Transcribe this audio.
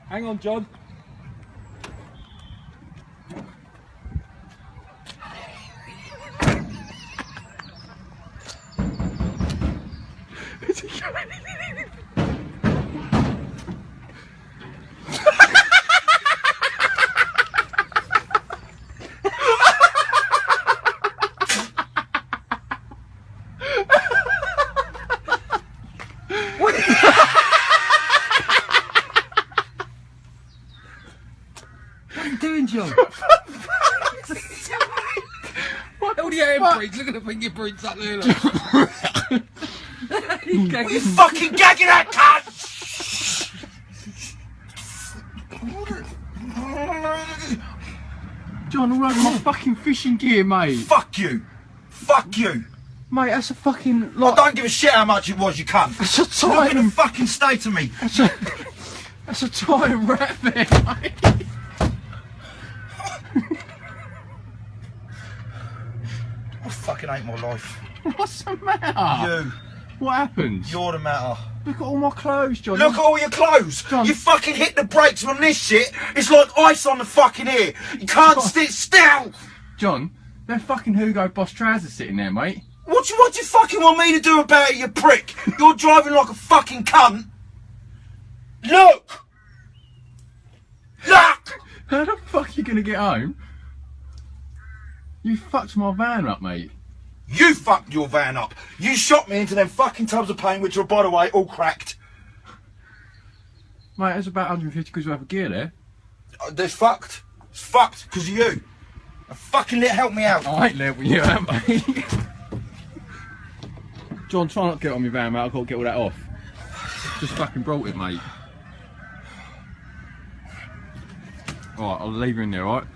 Hang on, John. What are you doing, John? What are the handprints? Look at the fingerprints up there. Look. You fucking gagging that cunt! John, all over my fucking fishing gear, mate. Fuck you! Fuck you! Mate, that's a fucking I lot. don't give a shit how much it was, you cunt. That's a Look at the time. fucking state of me. That's a time rat there, mate. I fucking hate my life. What's the matter? You. What happened? You're the matter. Look at all my clothes, John. Look at all your clothes. John. You fucking hit the brakes on this shit. It's like ice on the fucking ear. You can't sit still. John, they're fucking Hugo Boss trousers sitting there, mate. What do you fucking want me to do about it, you prick? You're driving like a fucking cunt. Look! Look! How the fuck are you gonna get home? You fucked my van up, mate. You fucked your van up. You shot me into them fucking tubs of paint, which are, by the way, all cracked. Mate, there's about 150 quid worth of gear there. They're fucked. It's fucked because of you. Fucking help me out. I ain't level you out, mate. John, try not to get on my van, mate. I've got to get all that off. Just fucking brought it, mate. Alright, I'll leave you in there, alright?